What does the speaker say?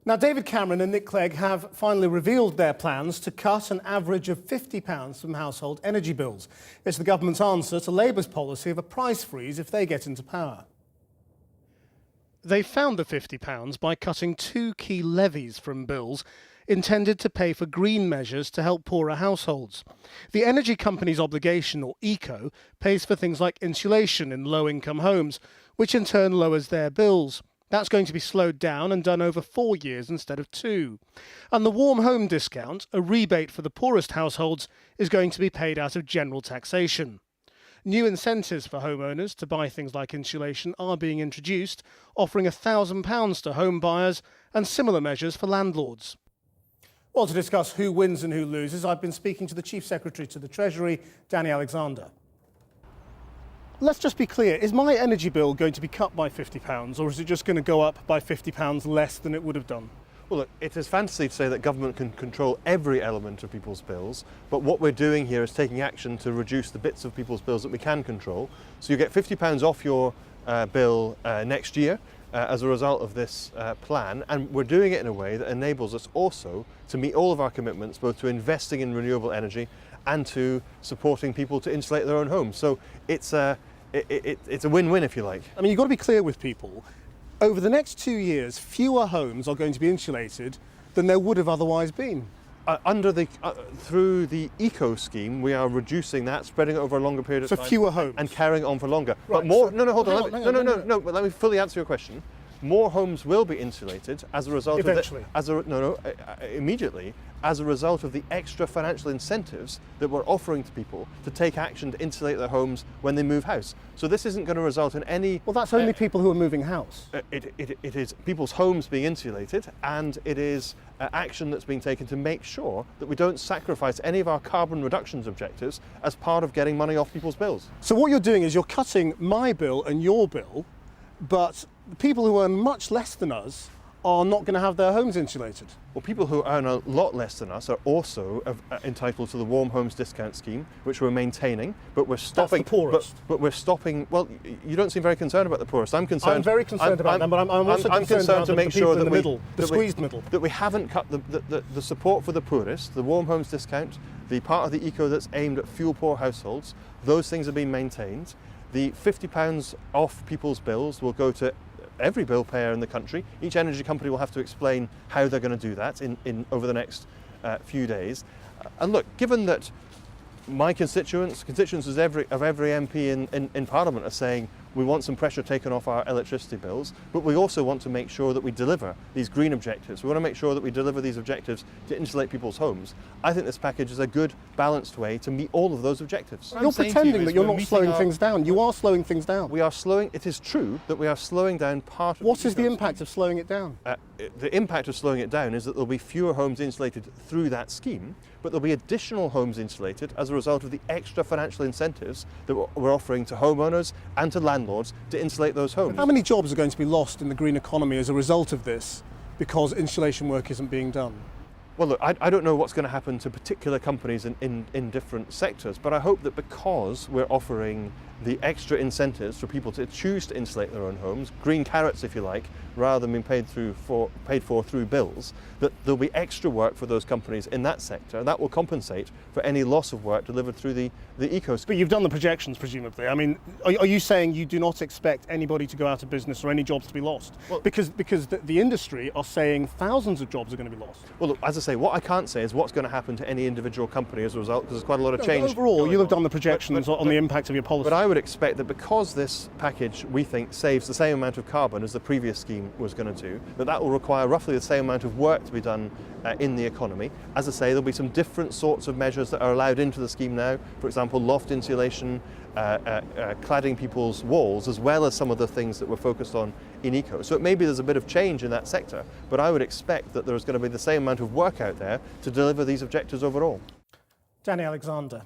Now, David Cameron and Nick Clegg have finally revealed their plans to cut an average of £50 from household energy bills. It's the government's answer to Labour's policy of a price freeze if they get into power. They found the £50 by cutting two key levies from bills intended to pay for green measures to help poorer households. The energy company's obligation, or ECO, pays for things like insulation in low-income homes, which in turn lowers their bills. That's going to be slowed down and done over 4 years instead of 2. And the warm home discount, a rebate for the poorest households, is going to be paid out of general taxation. New incentives for homeowners to buy things like insulation are being introduced, offering £1,000 to home buyers and similar measures for landlords. Well, to discuss who wins and who loses, I've been speaking to the Chief Secretary to the Treasury, Danny Alexander. Let's just be clear, is my energy bill going to be cut by £50 or is it just going to go up by £50 less than it would have done? Well, look, it is fantasy to say that government can control every element of people's bills, but what we're doing here is taking action to reduce the bits of people's bills that we can control. So you get £50 off your bill next year as a result of this plan, and we're doing it in a way that enables us also to meet all of our commitments, both to investing in renewable energy and to supporting people to insulate their own homes. So it's a win-win, if you like. I mean, you've got to be clear with people. Over the next 2 years, fewer homes are going to be insulated than there would have otherwise been. Through the eco scheme, we are reducing that, spreading it over a longer period of time. So fewer homes. And carrying on for longer. Right, But more, so, hold on, but let me fully answer your question. More homes will be insulated as a result Eventually. Immediately, as a result of the extra financial incentives that we're offering to people to take action to insulate their homes when they move house. So this isn't going to result in any... Well, that's only people who are moving house. It is people's homes being insulated, and it is action that's being taken to make sure that we don't sacrifice any of our carbon reductions objectives as part of getting money off people's bills. So what you're doing is you're cutting my bill and your bill, but the people who earn much less than us are not going to have their homes insulated. Well, people who earn a lot less than us are also entitled to the Warm Homes Discount Scheme, which we're maintaining, but we're stopping... That's the poorest. But we're stopping... Well, you don't seem very concerned about the poorest. I'm concerned... I'm very concerned about them, but I'm also concerned about to make the sure people in that the middle, the squeezed middle. That we haven't cut the support for the poorest, the Warm Homes Discount, the part of the eco that's aimed at fuel-poor households. Those things are being maintained. The £50 off people's bills will go to every bill payer in the country. Each energy company will have to explain how they're going to do that over the next few days. And look, given that my constituents of every MP in Parliament are saying we want some pressure taken off our electricity bills, but we also want to make sure that we deliver these green objectives. We want to make sure that we deliver these objectives to insulate people's homes. I think this package is a good, balanced way to meet all of those objectives. You're pretending that you're not slowing things down. You are slowing things down. We are slowing... It is true that we are slowing down part of... What is the impact of slowing it down? The impact of slowing it down is that there'll be fewer homes insulated through that scheme, but there'll be additional homes insulated as a result of the extra financial incentives that we're offering to homeowners and to landlords to insulate those homes. How many jobs are going to be lost in the green economy as a result of this because insulation work isn't being done? Well, look, I don't know what's going to happen to particular companies in different sectors, but I hope that because we're offering the extra incentives for people to choose to insulate their own homes, green carrots if you like, rather than being paid for through bills, that there'll be extra work for those companies in that sector, and that will compensate for any loss of work delivered through the eco scheme. But you've done the projections, presumably. I mean, are you saying you do not expect anybody to go out of business or any jobs to be lost? Well, because the industry are saying thousands of jobs are going to be lost. Well, look, as I say, what I can't say is what's going to happen to any individual company as a result, because there's quite a lot of change. Overall, you'll have done the projections on the impact of your policy. But I would expect that because this package, we think, saves the same amount of carbon as the previous scheme was going to do, that will require roughly the same amount of work to be done in the economy. As I say, there'll be some different sorts of measures that are allowed into the scheme now. For example, loft insulation, cladding people's walls, as well as some of the things that we're focused on in eco. So it maybe there's a bit of change in that sector, but I would expect that there's going to be the same amount of work out there to deliver these objectives overall. Danny Alexander.